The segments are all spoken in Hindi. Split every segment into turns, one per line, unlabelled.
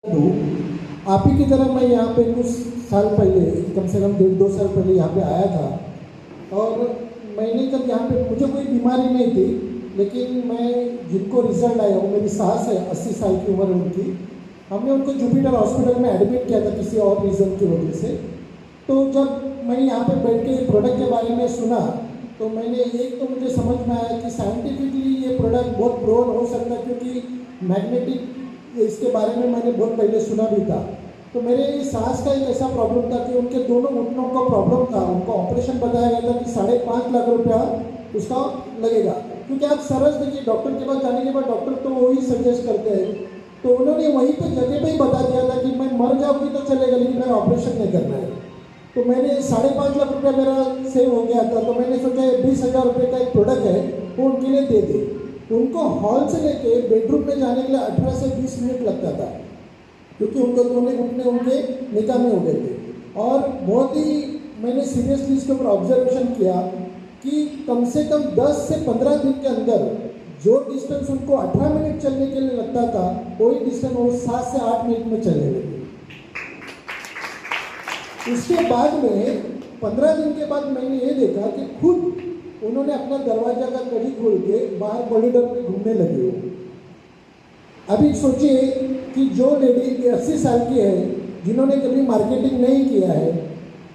आप ही की तरह मैं यहाँ पे कुछ साल पहले, कम से कम 1.5-2 साल पहले यहाँ पे आया था। और मैंने जब यहाँ पे, मुझे कोई बीमारी नहीं थी, लेकिन मैं जिनको रिजल्ट आया वो मेरी सास है, 80 साल की उम्र है उनकी। हमने उनको जुपिटर हॉस्पिटल में एडमिट किया था किसी और रीज़न की वजह से। तो जब मैं यहाँ पे बैठ के प्रोडक्ट के बारे में सुना, तो मैंने एक तो मुझे समझ में आया कि साइंटिफिकली ये प्रोडक्ट बहुत प्रोन हो सकता है, क्योंकि मैग्नेटिक इसके बारे में मैंने बहुत पहले सुना भी था। तो मेरे सांस का एक ऐसा प्रॉब्लम था कि उनके दोनों घुटनों का प्रॉब्लम था। उनको ऑपरेशन बताया गया था कि 5.5 लाख रुपया उसका लगेगा। क्योंकि आप सरस देखिए, डॉक्टर के पास जाने के बाद डॉक्टर तो वही सजेस्ट करते हैं। तो उन्होंने वहीं पर जगह पे ही बता दिया था कि मैं मर जाऊँगी तो चलेगा, लेकिन मेरा ऑपरेशन नहीं करना है। तो मैंने 5.5 लाख रुपया मेरा सेव हो गया था। तो मैंने सोचा 20,000 रुपये का एक प्रोडक्ट है वो उनके लिए दे दे। उनको हॉल से लेके बेडरूम में जाने के लिए 18 से 20 मिनट लगता था, क्योंकि उनको दोनों घुटने उनके निकामी हो गए थे। और बहुत ही मैंने सीरियसली इसके ऊपर ऑब्जर्वेशन किया कि कम से कम 10 से 15 दिन के अंदर जो डिस्टेंस उनको 18 मिनट चलने के लिए लगता था, वही डिस्टेंस वो 7 से 8 मिनट में चलने लगे। उसके बाद में 15 दिन के बाद मैंने ये देखा कि खुद उन्होंने अपना दरवाजा का कड़ी खोल के बाहर कॉरिडोर में घूमने लगे हो। अभी सोचिए कि जो लेडी 80 साल की है, जिन्होंने कभी मार्केटिंग नहीं किया है,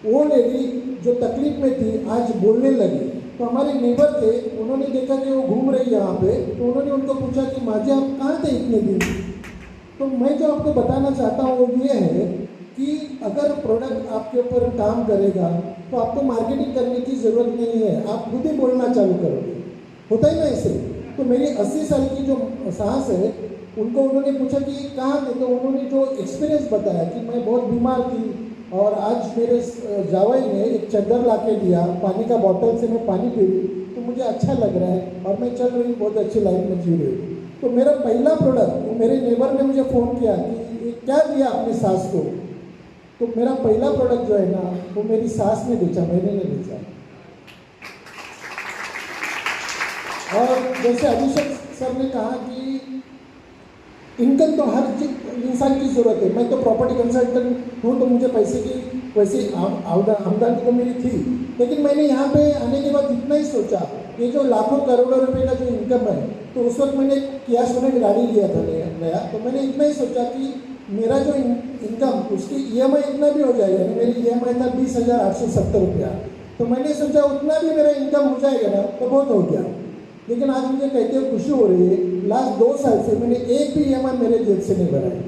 वो लेडी जो तकलीफ में थी आज बोलने लगी। तो हमारे नेबर थे, उन्होंने देखा कि वो घूम रही यहाँ पे, तो उन्होंने उनको पूछा कि माँ जी आप कहाँ थे इतने दिन। तो मैं जो आपको बताना चाहता हूँ वो ये है कि अगर प्रोडक्ट आपके ऊपर काम करेगा तो आपको मार्केटिंग करने की ज़रूरत नहीं है, आप खुद ही बोलना चालू करोगे। होता ही ना ऐसे। तो मेरी 80 साल की जो सास है, उनको उन्होंने पूछा कि कहाँ थे, तो उन्होंने जो एक्सपीरियंस बताया कि मैं बहुत बीमार थी और आज मेरे जावाई ने एक चादर ला के दिया, पानी का बॉटल से मैं पानी पी रही, तो मुझे अच्छा लग रहा है और मैं चल रही, बहुत अच्छी लाइफ में जी रही हूँ। तो मेरा पहला प्रोडक्ट, मेरे नेबर ने मुझे फ़ोन किया कि क्या दिया अपनी सास को। तो मेरा पहला प्रोडक्ट जो है ना, वो मेरी सास ने बेचा, मैंने नहीं बेचा। और जैसे अभिषेक सर ने कहा कि इनकम तो हर इंसान की ज़रूरत है। मैं तो प्रॉपर्टी कंसल्टेंट हूँ, तो मुझे पैसे की वैसे आमदनी तो मेरी थी, लेकिन मैंने यहाँ पे आने के बाद इतना ही सोचा, ये जो लाखों करोड़ों रुपए का जो इनकम है, तो उस वक्त मैंने किया सोनेट गाड़ी लिया था नया। तो मैंने इतना ही सोचा कि मेरा जो इनकम, उसकी EMI इतना भी हो जाएगा। मेरी EMI था 20,870 रुपया। तो मैंने सोचा उतना भी मेरा इनकम हो जाएगा ना, तो बहुत हो गया। लेकिन आज मुझे कहते हुए खुशी हो रही है, लास्ट 2 साल से मैंने एक भी EMI मेरे जेब से नहीं भरा है।